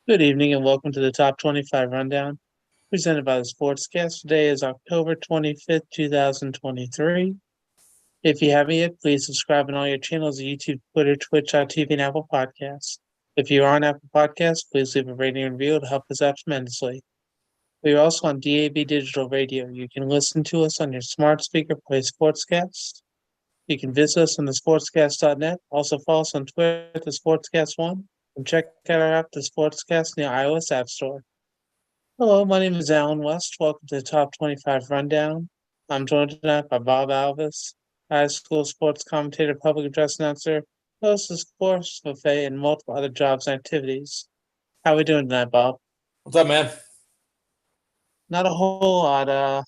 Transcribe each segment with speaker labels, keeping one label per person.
Speaker 1: Good evening and welcome to the Top 25 Rundown, presented by the Sportscast. Today is October 25th, 2023. If you haven't yet, please subscribe on all your channels: YouTube, Twitter, Twitch.tv, and Apple Podcasts. If you are on Apple Podcasts, please leave a rating and review. It'll help us out tremendously. We are also on DAB Digital Radio. You can listen to us on your smart speaker, play Sportscast. You can visit us on the sportscast.net. Also follow us on Twitter at the Sportscast1. And check out our app, the Sportscast, in the iOS App Store. Hello, my name is Alan West. Welcome to the Top 25 Rundown. I'm joined tonight by Bob Alvis, high school sports commentator, public address announcer, host of Sports Buffet, and multiple other jobs and activities. How are we doing tonight, Bob?
Speaker 2: What's up, man?
Speaker 1: Not a whole lot.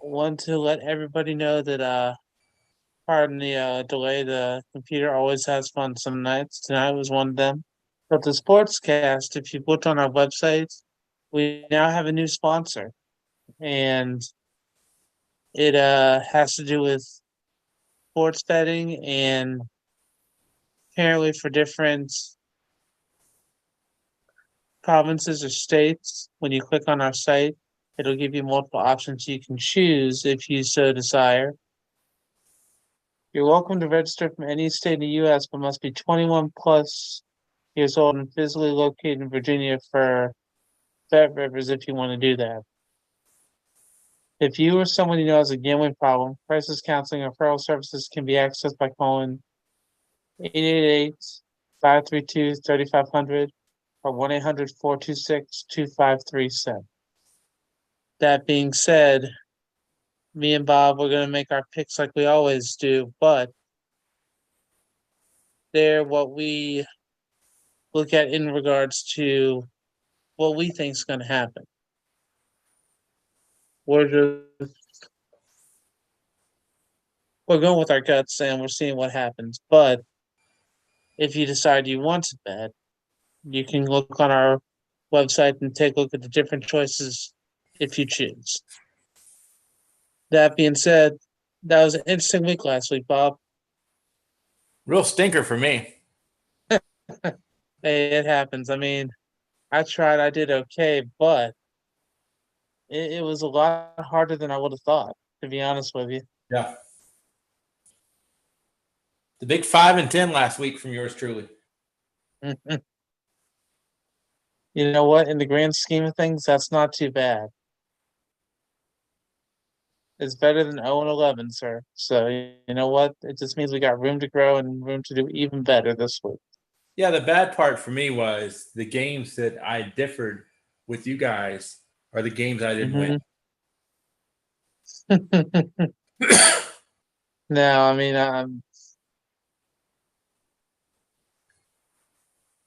Speaker 1: Want to let everybody know that pardon the delay, the computer always has fun some nights. Tonight was one of them. But the Sportscast, if you look on our website, we now have a new sponsor. And it has to do with sports betting, and apparently for different provinces or states, when you click on our site, it'll give you multiple options you can choose if you so desire. You're welcome to register from any state in the U.S., but must be 21 plus years old and physically located in Virginia for Bet Rivers if you want to do that. If you or someone you know has a gambling problem, crisis counseling or referral services can be accessed by calling 888-532-3500 or 1-800-426-2537. That being said, me and Bob, we're going to make our picks like we always do, but they're what we look at in regards to what we think is going to happen. We're going with our guts and we're seeing what happens. But if you decide you want to bet, you can look on our website and take a look at the different choices if you choose. That being said, that was an interesting week last week, Bob.
Speaker 2: Real stinker for me.
Speaker 1: Hey, it happens. I mean, I tried, I did okay, but it was a lot harder than I would have thought, to be honest with you.
Speaker 2: Yeah. The big 5 and 10 last week from yours truly.
Speaker 1: You know what? In the grand scheme of things, that's not too bad. It's better than 0 and 11, sir. So, you know what? It just means we got room to grow and room to do even better this week.
Speaker 2: Yeah, the bad part for me was the games that I differed with you guys are the games I didn't win.
Speaker 1: No, I mean,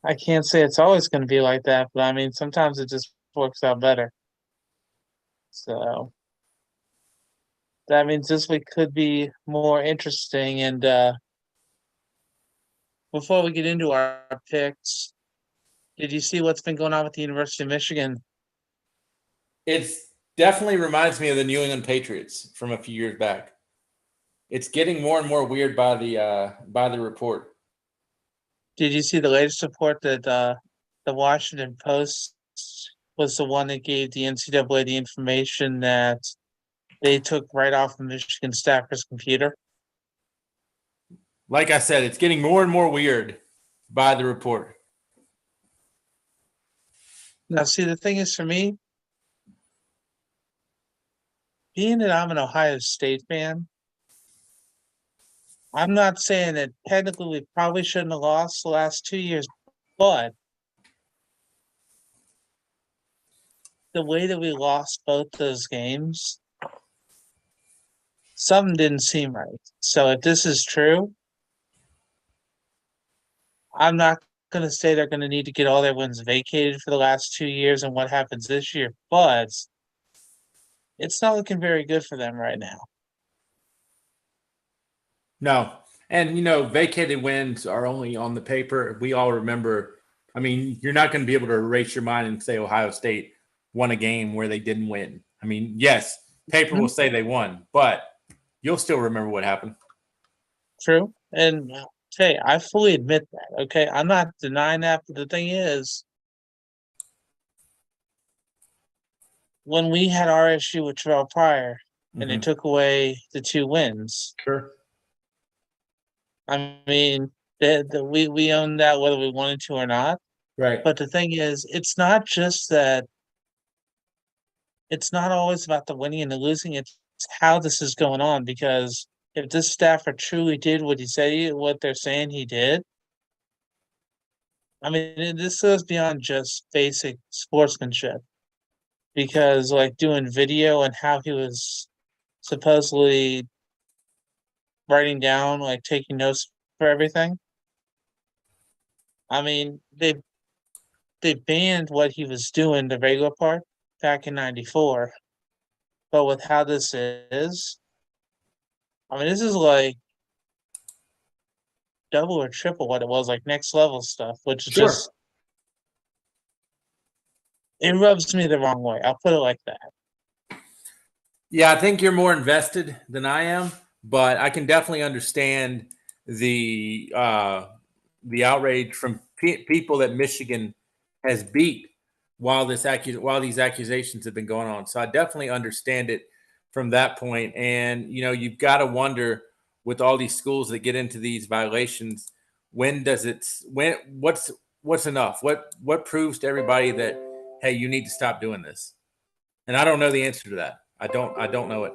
Speaker 1: I can't say it's always going to be like that, but I mean, sometimes it just works out better. So that means this week could be more interesting. And before we get into our picks, did you see what's been going on with the University of Michigan?
Speaker 2: It definitely reminds me of the New England Patriots from a few years back. It's getting more and more weird by the report.
Speaker 1: Did you see the latest report that the Washington Post was the one that gave the NCAA the information that they took right off of Michigan staffer's computer?
Speaker 2: Like I said, it's getting more and more weird by the report.
Speaker 1: Now, see, the thing is for me, being that I'm an Ohio State fan, I'm not saying that technically we probably shouldn't have lost the last 2 years, but the way that we lost both those games, something didn't seem right. So if this is true, I'm not going to say they're going to need to get all their wins vacated for the last 2 years and what happens this year, but it's not looking very good for them right now.
Speaker 2: No. And, vacated wins are only on the paper. We all remember. I mean, you're not going to be able to erase your mind and say Ohio State won a game where they didn't win. I mean, yes, paper will say they won, but you'll still remember what happened.
Speaker 1: True. And Hey, I fully admit that. Okay, I'm not denying that, but the thing is, when we had our issue with Terrell Pryor and they took away the 2 wins,
Speaker 2: Sure.
Speaker 1: I mean, we own that whether we wanted to or not.
Speaker 2: Right.
Speaker 1: But the thing is, it's not just that. It's not always about the winning and the losing. It's how this is going on. Because if this staffer truly did what what they're saying he did, I mean, this goes beyond just basic sportsmanship. Because like doing video and how he was supposedly writing down, like taking notes for everything. I mean, they banned what he was doing, the regular part, back in '94. But with how this is, I mean, this is like double or triple what it was, like next level stuff, which is
Speaker 2: Sure.
Speaker 1: just it rubs me the wrong way. I'll put it like that.
Speaker 2: Yeah, I think you're more invested than I am, but I can definitely understand the outrage from people that Michigan has beat while these accusations have been going on. So I definitely understand it from that point. And you've got to wonder with all these schools that get into these violations, what's enough? What proves to everybody that hey, you need to stop doing this? And I don't know the answer to that. I don't know it.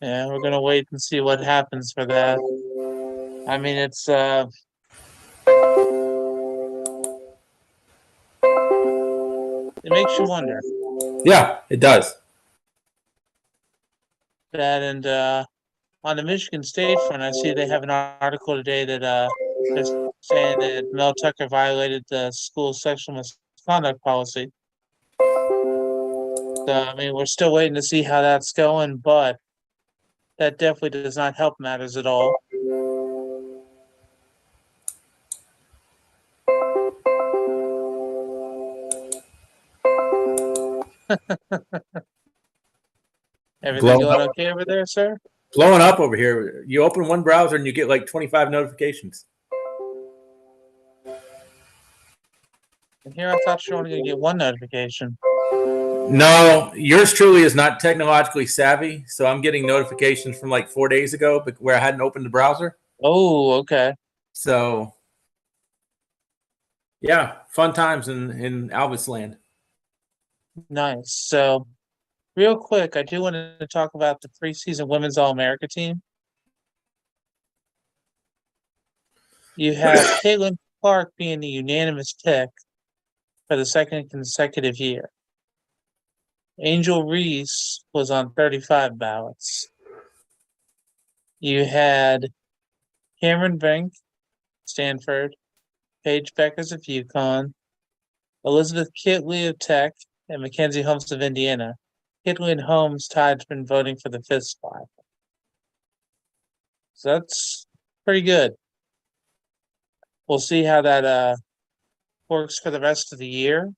Speaker 1: Yeah, we're gonna wait and see what happens for that. I mean, it makes you wonder
Speaker 2: Yeah, it does.
Speaker 1: that. And on the Michigan State front, I see they have an article today that they're saying that Mel Tucker violated the school's sexual misconduct policy. So I mean, we're still waiting to see how that's going, but that definitely does not help matters at all. Everything
Speaker 2: Blowing
Speaker 1: going
Speaker 2: up,
Speaker 1: okay over there, sir?
Speaker 2: blowing up over here. You open one browser and you get like 25 notifications.
Speaker 1: And here I thought you were only gonna get one notification.
Speaker 2: No, yours truly is not technologically savvy, so I'm getting notifications from like 4 days ago where I hadn't opened the browser.
Speaker 1: Oh, okay.
Speaker 2: So, yeah, fun times in Alvis land.
Speaker 1: Nice. So real quick, I do want to talk about the preseason women's All-America team. You have Caitlin Clark being the unanimous pick for the second consecutive year. Angel Reese was on 35 ballots. You had Cameron Brink, Stanford, Paige Beckers of UConn, Elizabeth Kitley of Tech, and Mackenzie Holmes of Indiana. Kitley and Holmes tied for voting for the 5th spot. So that's pretty good. We'll see how that works for the rest of the year.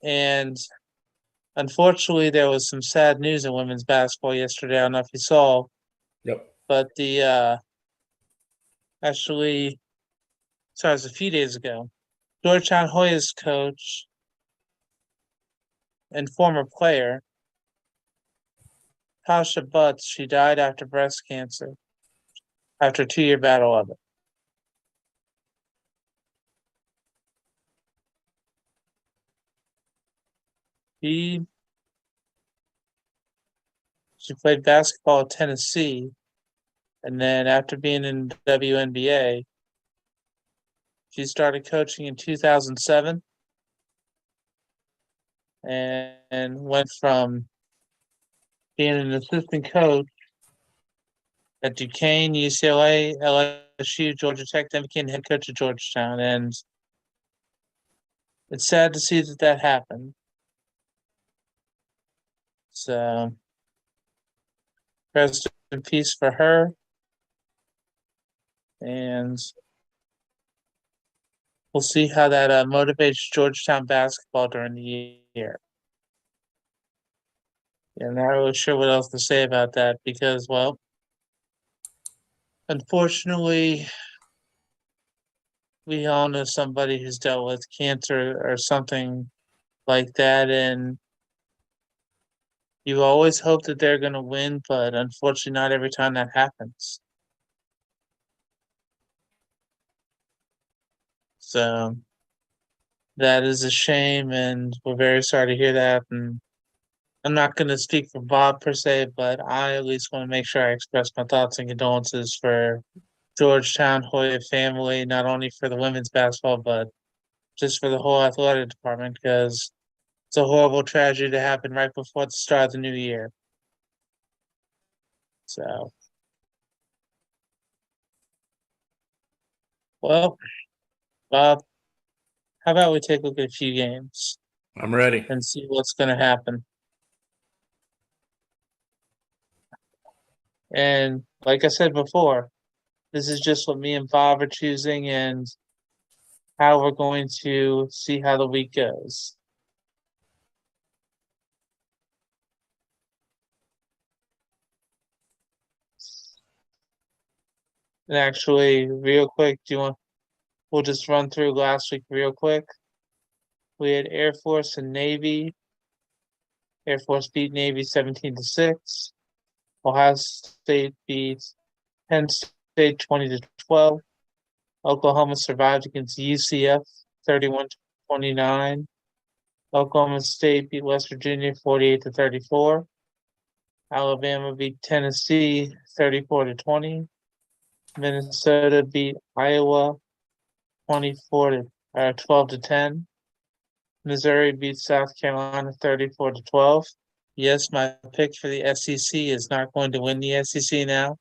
Speaker 1: And unfortunately, there was some sad news in women's basketball yesterday. I don't know if you saw,
Speaker 2: Yep.
Speaker 1: but actually, sorry, it was a few days ago. Georgetown Hoyas coach and former player Tasha Butts, she died after breast cancer after a 2-year battle of it. She played basketball at Tennessee, and then after being in WNBA, she started coaching in 2007 and went from being an assistant coach at Duquesne, UCLA, LSU, Georgia Tech, then became head coach at Georgetown. And it's sad to see that happened. So, rest in peace for her. And we'll see how that motivates Georgetown basketball during the year. And I'm not really sure what else to say about that because, well, Unfortunately, we all know somebody who's dealt with cancer or something like that, and you always hope that they're going to win, but unfortunately, not every time that happens. So that is a shame, and we're very sorry to hear that. And I'm not going to speak for Bob per se, but I at least want to make sure I express my thoughts and condolences for Georgetown Hoya family, not only for the women's basketball, but just for the whole athletic department, because it's a horrible tragedy to happen right before the start of the new year. So, well, Bob, how about we take a look at a few games
Speaker 2: I'm ready.
Speaker 1: and see what's going to happen? And like I said before, this is just what me and Bob are choosing and how we're going to see how the week goes. And actually, real quick, we'll just run through last week real quick. We had Air Force and Navy. Air Force beat Navy 17-6. Ohio State beat Penn State 20-12. Oklahoma survived against UCF 31-29. Oklahoma State beat West Virginia 48-34. Alabama beat Tennessee 34-20. Minnesota beat Iowa 12-10. Missouri beat South Carolina 34-12. Yes, my pick for the SEC is not going to win the SEC now.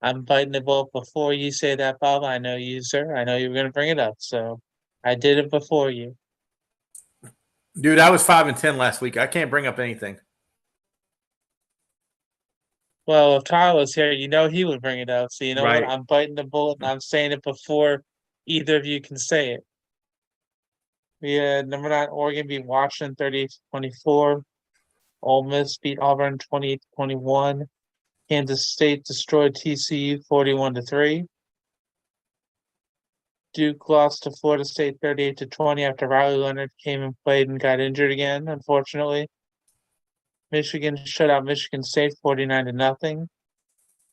Speaker 1: I'm biting the bullet before you say that, Bob. I know you, sir. I know you were going to bring it up, so I did it before you.
Speaker 2: Dude, I was 5-10 last week. I can't bring up anything.
Speaker 1: Well, if Kyle was here, you know he would bring it up. So you know what?
Speaker 2: Right.
Speaker 1: I'm biting the bullet and I'm saying it before either of you can say it. We had number 9 Oregon beat Washington 38-24. Ole Miss beat Auburn 28-21. Kansas State destroyed TCU 41-3. Duke lost to Florida State 38-20 after Riley Leonard came and played and got injured again, unfortunately. Michigan shut out Michigan State 49-0.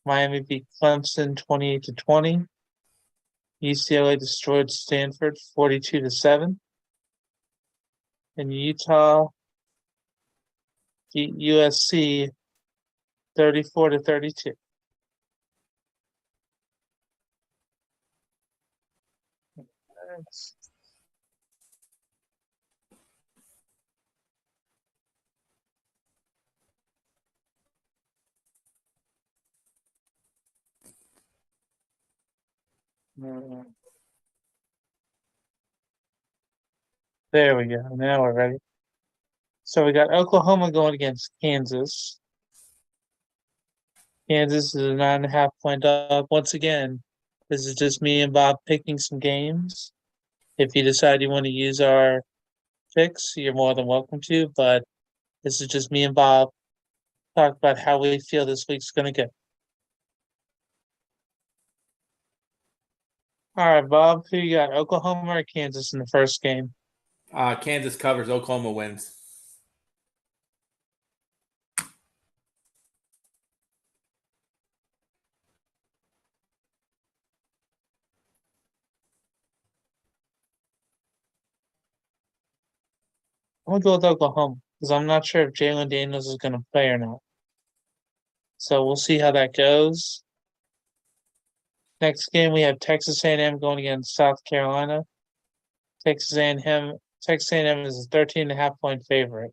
Speaker 1: Miami beat Clemson 28-20. UCLA destroyed Stanford 42-7. And Utah beat USC 34-32. There we go. Now we're ready. So we got Oklahoma going against Kansas. Kansas is a 9.5 point dog. Once again, this is just me and Bob picking some games. If you decide you want to use our picks, you're more than welcome to, but this is just me and Bob talk about how we feel this week's going to go. All right, Bob, who you got, Oklahoma or Kansas in the first game?
Speaker 2: Kansas covers. Oklahoma wins.
Speaker 1: I'm going to go with Oklahoma because I'm not sure if Jalen Daniels is going to play or not. So we'll see how that goes. Next game, we have Texas A&M going against South Carolina. Texas A&M is a 13.5 point favorite.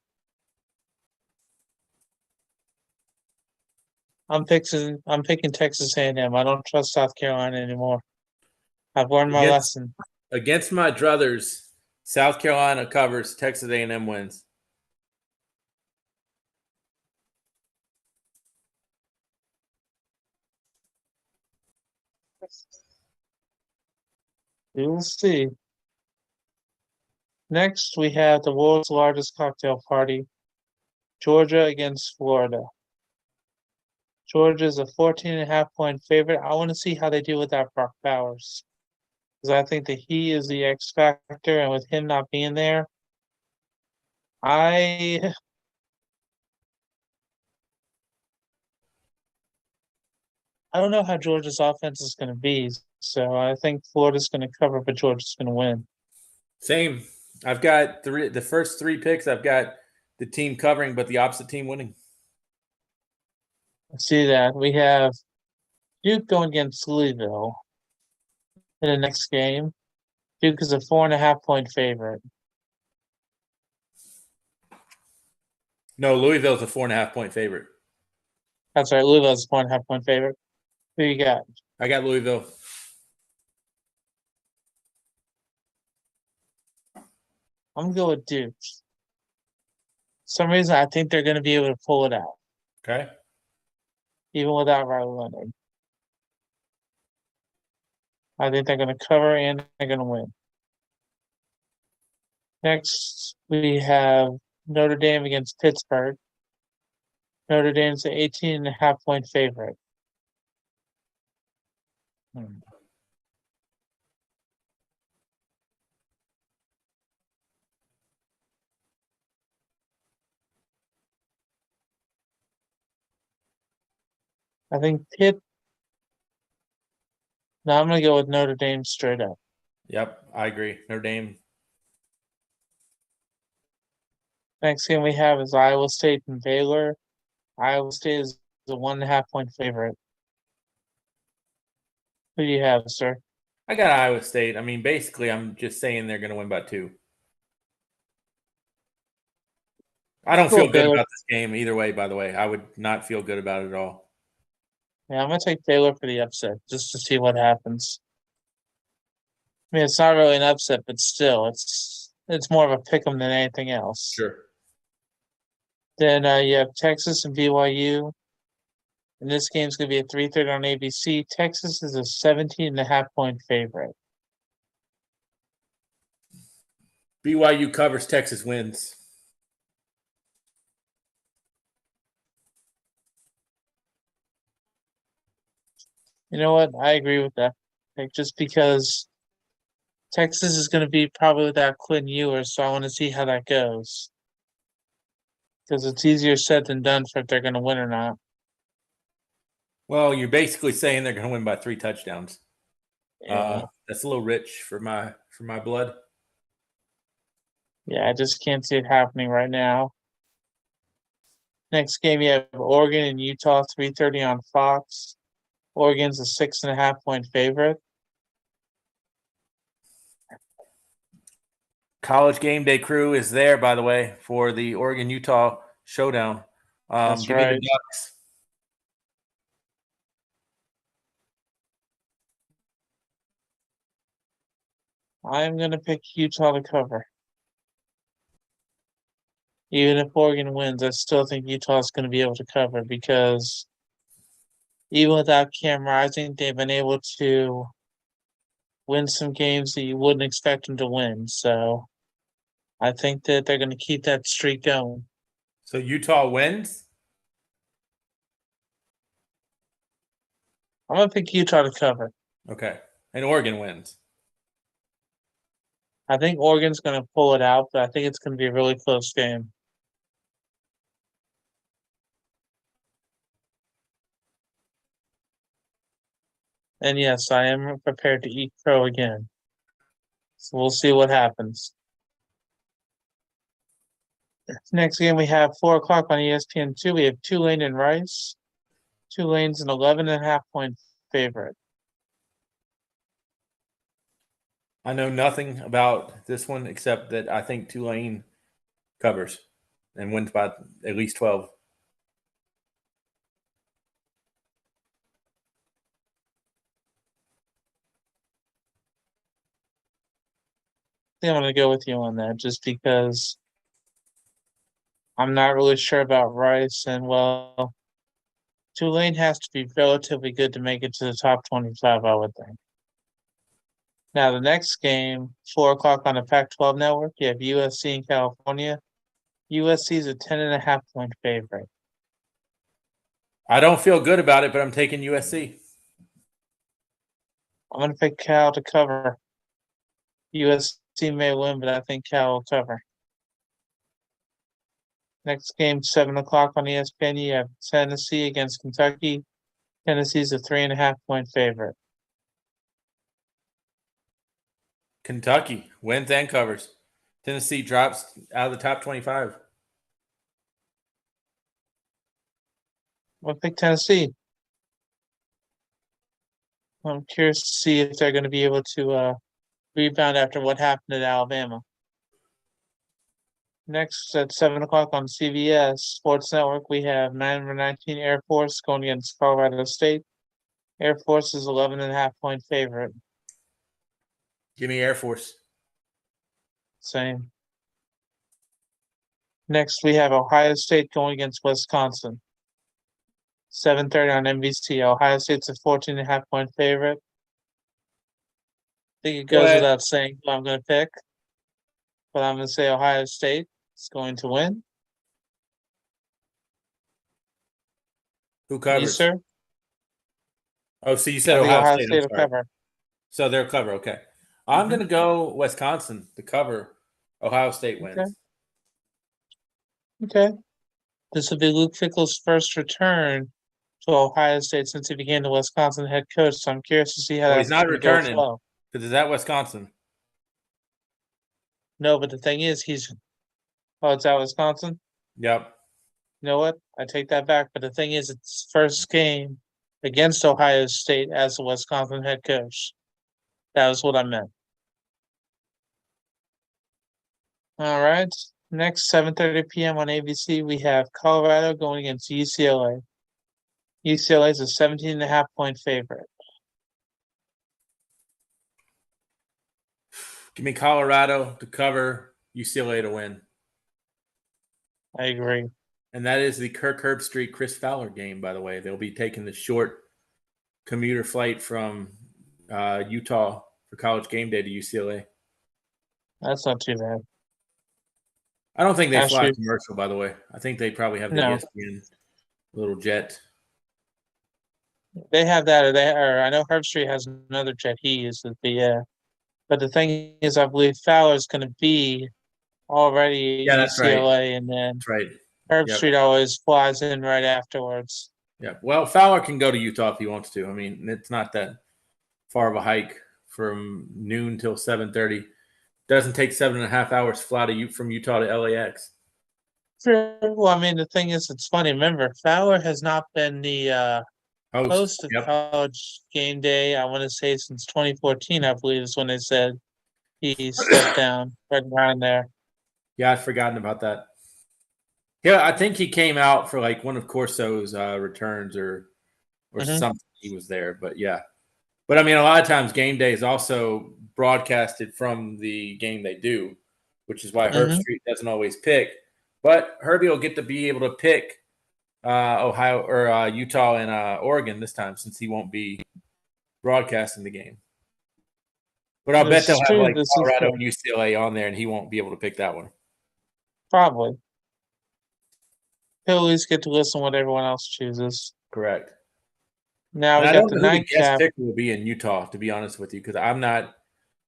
Speaker 1: I'm picking Texas A&M. I don't trust South Carolina anymore. I've learned my lesson.
Speaker 2: Against my druthers, South Carolina covers. Texas A&M wins.
Speaker 1: We will see. Next, we have the world's largest cocktail party, Georgia against Florida. Georgia's a 14.5-point favorite. I want to see how they do without Brock Bowers. Because I think that he is the X factor, and with him not being there, I don't know how Georgia's offense is going to be. So I think Florida's going to cover, but Georgia's going to win.
Speaker 2: Same. I've got the first three picks. I've got the team covering, but the opposite team winning.
Speaker 1: Let's see that. We have Duke going against Louisville in the next game. Duke is a 4.5-point favorite.
Speaker 2: No, Louisville's a 4.5-point favorite.
Speaker 1: That's right. Louisville's a 4.5-point favorite. Who you got?
Speaker 2: I got Louisville.
Speaker 1: I'm going to go with Duke. For some reason, I think they're going to be able to pull it out,
Speaker 2: Okay.
Speaker 1: even without Riley Leonard. I think they're going to cover and they're going to win. Next, we have Notre Dame against Pittsburgh. Notre Dame's an 18.5-point favorite. I think Pitt. No, I'm going to go with Notre Dame straight up.
Speaker 2: Yep, I agree. Notre Dame.
Speaker 1: Next game we have is Iowa State and Baylor. Iowa State is the 1.5-point favorite. Who do you have, sir?
Speaker 2: I got Iowa State. I mean, basically, I'm just saying they're going to win by 2. I don't feel good about this game either way, by the way. I would not feel good about it at all.
Speaker 1: Yeah, I'm going to take Baylor for the upset just to see what happens. I mean, it's not really an upset, but still, it's more of a pick 'em than anything else.
Speaker 2: Sure.
Speaker 1: Then you have Texas and BYU. And this game's going to be at 3:30 on ABC. Texas is a 17.5-point favorite.
Speaker 2: BYU covers, Texas wins.
Speaker 1: You know what? I agree with that. Like, just because Texas is going to be probably without Quinn Ewers, so I want to see how that goes. Because it's easier said than done for if they're going to win or not.
Speaker 2: Well, you're basically saying they're going to win by 3 touchdowns.
Speaker 1: Yeah.
Speaker 2: That's a little rich for my blood.
Speaker 1: Yeah, I just can't see it happening right now. Next game, you have Oregon and Utah, 3:30 on Fox. Oregon's a 6.5-point favorite.
Speaker 2: College Game Day crew is there, by the way, for the Oregon-Utah showdown.
Speaker 1: That's
Speaker 2: give
Speaker 1: right.
Speaker 2: me the Ducks.
Speaker 1: I'm going to pick Utah to cover. Even if Oregon wins, I still think Utah's going to be able to cover because even without Cam Rising, they've been able to win some games that you wouldn't expect them to win. So I think that they're going to keep that streak going.
Speaker 2: So Utah wins?
Speaker 1: I'm going to pick Utah to cover.
Speaker 2: Okay. And Oregon wins.
Speaker 1: I think Oregon's going to pull it out, but I think it's going to be a really close game. And yes, I am prepared to eat crow again. So we'll see what happens. Next game we have 4 o'clock on ESPN2. We have Tulane and Rice. Tulane's an 11.5-point favorite.
Speaker 2: I know nothing about this one except that I think Tulane covers and wins by at least 12.
Speaker 1: I think I'm going to go with you on that just because I'm not really sure about Rice. And, well, Tulane has to be relatively good to make it to the top 25, I would think. Now, the next game, 4 o'clock on the Pac-12 network, you have USC in California. USC is a 10.5-point favorite.
Speaker 2: I don't feel good about it, but I'm taking USC.
Speaker 1: I'm going to pick Cal to cover. USC may win, but I think Cal will cover. Next game, 7 o'clock on ESPN. You have Tennessee against Kentucky. Tennessee's a 3.5-point favorite.
Speaker 2: Kentucky wins and covers. Tennessee drops out of the top 25.
Speaker 1: I'll pick Tennessee. I'm curious to see if they're going to be able to rebound after what happened at Alabama. Next at 7 o'clock on CBS Sports Network, we have number 19 Air Force going against Colorado State. Air Force is 11.5-point favorite.
Speaker 2: Give me Air Force.
Speaker 1: Same. Next, we have Ohio State going against Wisconsin. 7:30 on NBC. Ohio State's a 14.5-point favorite. I think it goes without saying who I'm going to pick, but I'm going to say Ohio State is going to win.
Speaker 2: Who covers?
Speaker 1: You, sir?
Speaker 2: Oh, so you said
Speaker 1: I think
Speaker 2: Ohio
Speaker 1: Ohio
Speaker 2: State.
Speaker 1: State will cover.
Speaker 2: So they'll cover. Okay. I'm going to go Wisconsin to cover. Ohio State wins.
Speaker 1: Okay. This will be Luke Fickell's first return to Ohio State since he became the Wisconsin head coach. So I'm curious to see how
Speaker 2: Well,
Speaker 1: that's
Speaker 2: he's not
Speaker 1: going to go
Speaker 2: returning
Speaker 1: flow.
Speaker 2: because it's at Wisconsin.
Speaker 1: No, but the thing is, it's at Wisconsin.
Speaker 2: Yep.
Speaker 1: You know what? I take that back. But the thing is, it's first game against Ohio State as the Wisconsin head coach. That was what I meant. All right. Next, 7:30 p.m. on ABC, we have Colorado going against UCLA. UCLA is a 17.5-point favorite.
Speaker 2: Give me Colorado to cover, UCLA to win.
Speaker 1: I agree.
Speaker 2: And that is the Kirk Herbstreit Chris Fowler game, by the way. They'll be taking the short commuter flight from Utah for college game day to UCLA.
Speaker 1: That's not too bad.
Speaker 2: I don't think they fly
Speaker 1: Actually,
Speaker 2: commercial, by the way. I think they probably have the
Speaker 1: No.
Speaker 2: ESPN little jet.
Speaker 1: They have that, or I know Herbstreit has another jet he uses, but the thing is, I believe Fowler's going to be already
Speaker 2: Yeah,
Speaker 1: at
Speaker 2: that's right.
Speaker 1: UCLA, and then
Speaker 2: That's right.
Speaker 1: Herbstreit always flies in right afterwards.
Speaker 2: Yeah. Well, Fowler can go to Utah if he wants to. I mean, it's not that far of a hike from noon till 7:30. Doesn't take 7.5 hours to fly from Utah to LAX.
Speaker 1: Sure. Well, I mean, the thing is, it's funny. Remember, Fowler has not been the host of College Game Day, I want to say, since 2014, I believe is when they said he stepped down right around there.
Speaker 2: Yeah, I'd forgotten about that. Yeah, I think he came out for like one of Corso's returns or something. He was there, but yeah. But I mean, a lot of times game day is also broadcasted from the game they do, which is why Herbstreit doesn't always pick. But Herbie will get to be able to pick Ohio or Utah and Oregon this time since he won't be broadcasting the game. But I'll bet they'll have like Colorado and UCLA on there, and he won't be able to pick that one.
Speaker 1: Probably. He'll at least get to listen to what everyone else chooses.
Speaker 2: Correct.
Speaker 1: Now we got the
Speaker 2: nightcap.
Speaker 1: nightcap.
Speaker 2: Pick will be in Utah, to be honest with you, because I'm not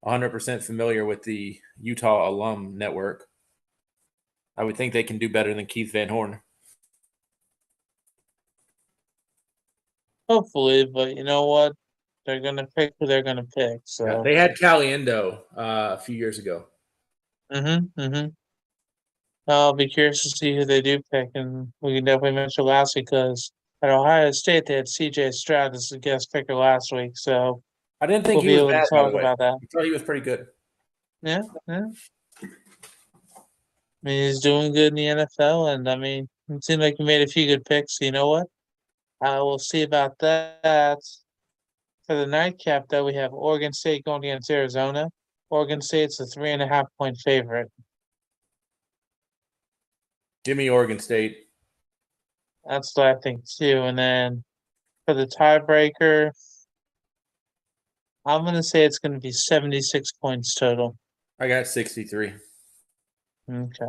Speaker 2: 100% familiar with the Utah alum network. I would think they can do better than Keith Van Horn.
Speaker 1: Hopefully, but you know what? They're going to pick who they're going to pick. So
Speaker 2: yeah, they had Caliendo a few years ago.
Speaker 1: I'll be curious to see who they do pick, and we can definitely mention last week because at Ohio State they had C.J. Stroud as the guest picker last week. So
Speaker 2: I didn't think he was bad.
Speaker 1: Talk about that.
Speaker 2: I thought he was pretty good.
Speaker 1: Yeah. I mean, he's doing good in the NFL, and I mean, it seemed like he made a few good picks. You know what? We'll see about that. For the nightcap, though, we have Oregon State going against Arizona. Oregon State's a 3.5-point favorite.
Speaker 2: Give me Oregon State.
Speaker 1: That's what I think too. And then for the tiebreaker, I'm going to say it's going to be 76 points total.
Speaker 2: I got 63.
Speaker 1: Okay.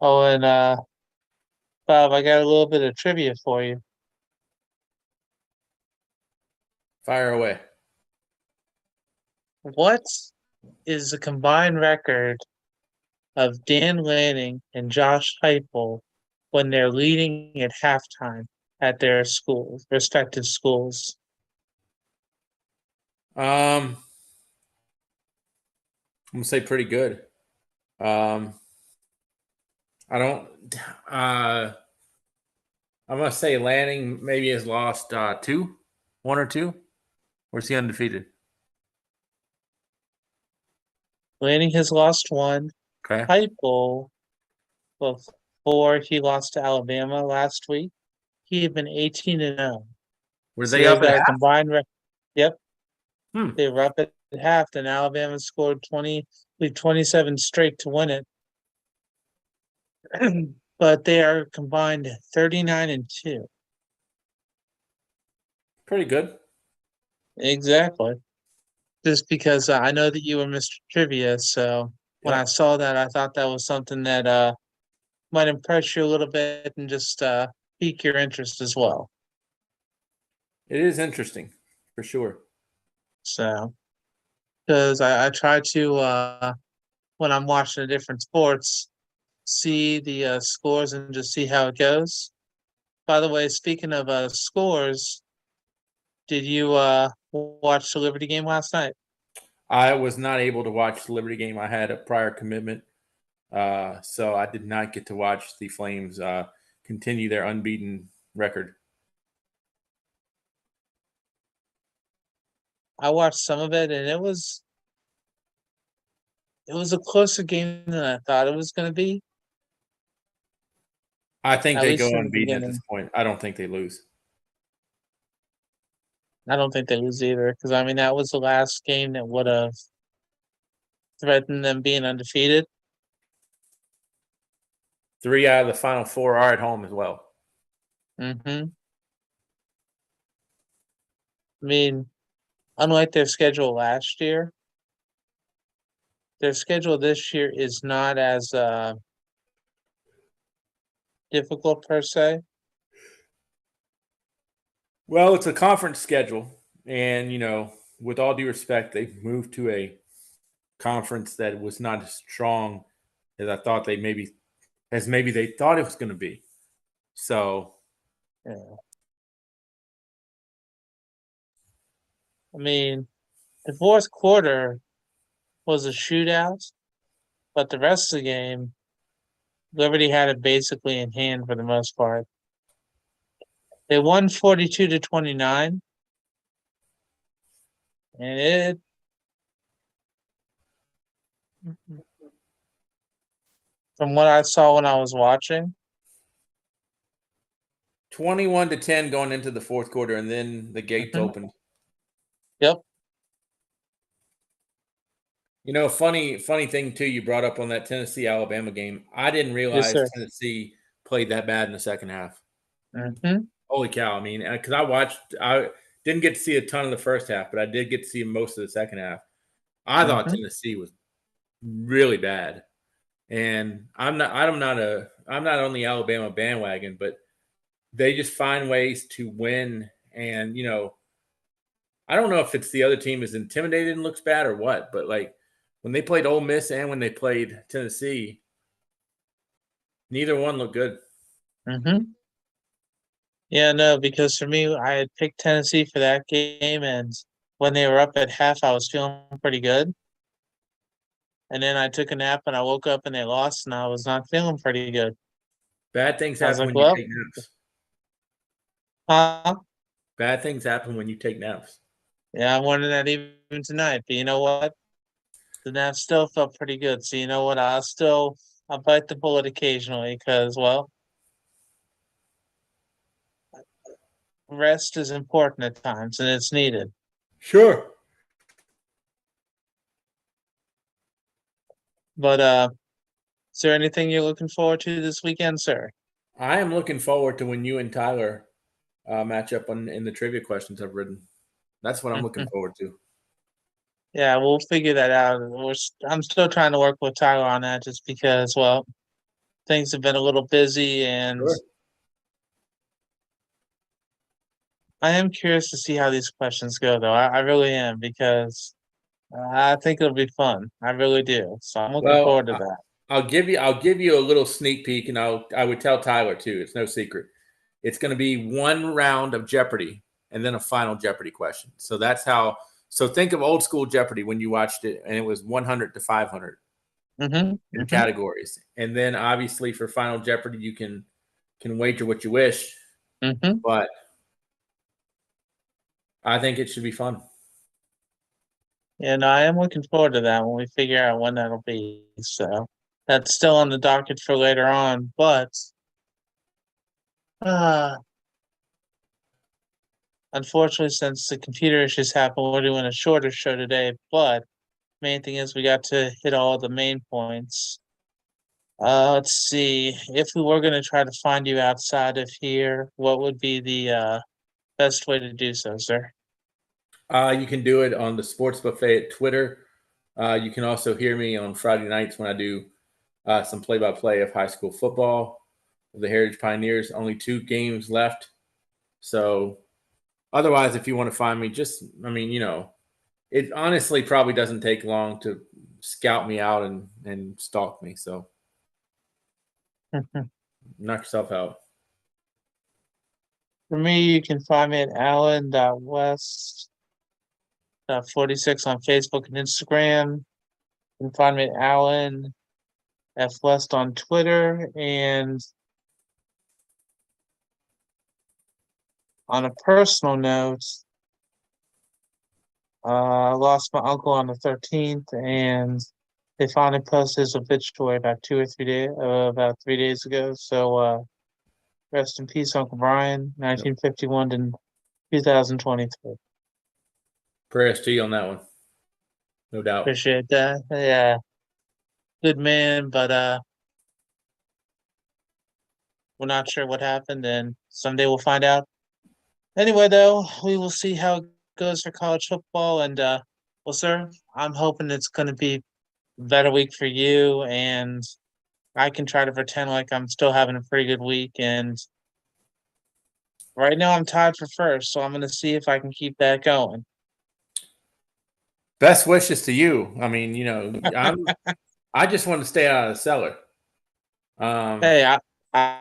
Speaker 1: Oh, and Bob, I got a little bit of trivia for you.
Speaker 2: Fire away.
Speaker 1: What is the combined record of Dan Lanning and Josh Heupel when they're leading at halftime at their schools, respective schools?
Speaker 2: I'm gonna say pretty good. I don't. I'm gonna say Lanning maybe has lost one or two, or is he undefeated?
Speaker 1: Lanning has lost one.
Speaker 2: Okay.
Speaker 1: Heupel, before he lost to Alabama last week, he had been 18-0.
Speaker 2: Were
Speaker 1: So
Speaker 2: they
Speaker 1: they've
Speaker 2: up at
Speaker 1: got a
Speaker 2: half?
Speaker 1: combined record. Yep,
Speaker 2: Hmm.
Speaker 1: they were up at half, and Alabama scored 27 straight to win it. But they are combined 39-2.
Speaker 2: Pretty good.
Speaker 1: Exactly. Just because I know that you were Mr. Trivia, so when I
Speaker 2: Yep.
Speaker 1: saw that, I thought that was something that might impress you a little bit and just pique your interest as well.
Speaker 2: It is interesting, for sure.
Speaker 1: So, because I try to when I'm watching the different sports, see the scores and just see how it goes. By the way, speaking of scores, did you watch the Liberty game last night?
Speaker 2: I was not able to watch the Liberty game. I had a prior commitment, so I did not get to watch the Flames continue their unbeaten record.
Speaker 1: I watched some of it, and it was a closer game than I thought it was going to be.
Speaker 2: I think
Speaker 1: At
Speaker 2: they go
Speaker 1: least in the
Speaker 2: unbeaten at this
Speaker 1: beginning.
Speaker 2: point. I don't think they lose.
Speaker 1: I don't think they lose either, because I mean that was the last game that would have threatened them being undefeated.
Speaker 2: 3 out of the final 4 are at home as well.
Speaker 1: I mean, unlike their schedule last year, their schedule this year is not as difficult per se.
Speaker 2: Well, it's a conference schedule, and with all due respect, they've moved to a conference that was not as strong as I thought maybe they thought it was going to be. So,
Speaker 1: Yeah. I mean, the fourth quarter was a shootout, but the rest of the game, Liberty had it basically in hand for the most part. They won 42-29, and it from what I saw when I was watching,
Speaker 2: 21-10 going into the fourth quarter, and then the gates opened.
Speaker 1: Yep.
Speaker 2: Funny thing too. You brought up on that Tennessee Alabama game. I didn't
Speaker 1: Yes,
Speaker 2: realize
Speaker 1: sir.
Speaker 2: Tennessee played that bad in the second half.
Speaker 1: Mm-hmm.
Speaker 2: Holy cow! I mean, because I didn't get to see a ton of the first half, but I did get to see most of the second half. I thought
Speaker 1: Mm-hmm.
Speaker 2: Tennessee was really bad, and I'm not on the Alabama bandwagon, but they just find ways to win. And I don't know if it's the other team is intimidated and looks bad or what, but like when they played Ole Miss and when they played Tennessee, neither one looked good.
Speaker 1: Mm-hmm. Yeah, no, because for me, I had picked Tennessee for that game, and when they were up at half, I was feeling pretty good. And then I took a nap and I woke up and they lost, and I was not feeling pretty good.
Speaker 2: Bad things
Speaker 1: I was
Speaker 2: happen
Speaker 1: like,
Speaker 2: when you
Speaker 1: well,
Speaker 2: take naps.
Speaker 1: huh?
Speaker 2: Bad things happen when you take naps.
Speaker 1: Yeah, I wanted that even tonight, but you know what? The nap still felt pretty good. So you know what? I'll bite the bullet occasionally because, well, rest is important at times and it's needed.
Speaker 2: Sure.
Speaker 1: But is there anything you're looking forward to this weekend, sir?
Speaker 2: I am looking forward to when you and Tyler match up in the trivia questions I've written. That's what I'm looking forward to.
Speaker 1: Yeah, we'll figure that out. I'm still trying to work with Tyler on that just because, well, things have been a little busy and
Speaker 2: Sure.
Speaker 1: I am curious to see how these questions go, though. I really am because I think it'll be fun. I really do. So I'm looking
Speaker 2: Well,
Speaker 1: forward to that.
Speaker 2: I'll give you a little sneak peek, and I would tell Tyler too. It's no secret. It's going to be one round of Jeopardy and then a final Jeopardy question. So that's how. So think of old school Jeopardy when you watched it, and it was 100 to 500
Speaker 1: Mm-hmm.
Speaker 2: in
Speaker 1: Mm-hmm.
Speaker 2: categories, and then obviously for final Jeopardy you can wager what you wish,
Speaker 1: Mm-hmm.
Speaker 2: but I think it should be fun.
Speaker 1: And I am looking forward to that when we figure out when that'll be. So that's still on the docket for later on. But uh, unfortunately, since the computer issues happened, we're doing a shorter show today. But main thing is we got to hit all the main points. Let's see. If we were going to try to find you outside of here, what would be the best way to do so, sir?
Speaker 2: You can do it on the Sports Buffet at Twitter. You can also hear me on Friday nights when I do some play-by-play of high school football with the Heritage Pioneers. Only 2 games left. So otherwise, if you want to find me, it honestly probably doesn't take long to scout me out and stalk me. So knock yourself out.
Speaker 1: For me, you can find me at Allen.West.46 on Facebook and Instagram. You can find me at Allen F. West on Twitter. And on a personal note, I lost my uncle on the 13th, and they finally posted his obituary about 3 days ago. So rest in peace, Uncle Brian,
Speaker 2: Yep.
Speaker 1: 1951 to 2023.
Speaker 2: Prayers to you on that one, no doubt.
Speaker 1: Appreciate that. Yeah, good man, but we're not sure what happened, and someday we'll find out. Anyway, though, we will see how it goes for college football, and well, sir, I'm hoping it's going to be a better week for you, and I can try to pretend like I'm still having a pretty good week. And right now, I'm tied for first, so I'm going to see if I can keep that going.
Speaker 2: Best wishes to you. I mean, I just want to stay out of the cellar.
Speaker 1: Hey, I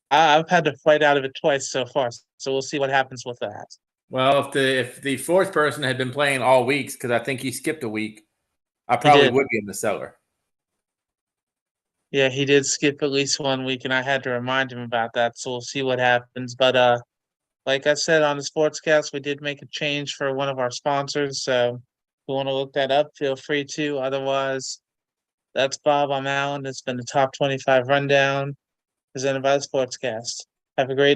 Speaker 1: I've had to fight out of it twice so far, so we'll see what happens with that.
Speaker 2: Well, if the fourth person had been playing all weeks, because I think he skipped a week, I
Speaker 1: He
Speaker 2: probably
Speaker 1: did.
Speaker 2: would be in the cellar.
Speaker 1: Yeah, he did skip at least 1 week, and I had to remind him about that. So we'll see what happens. But like I said on the Sportscast, we did make a change for one of our sponsors. So if you want to look that up, feel free to. Otherwise, that's Bob. I'm Alan. It's been the top 25 rundown presented by the Sportscast. Have a great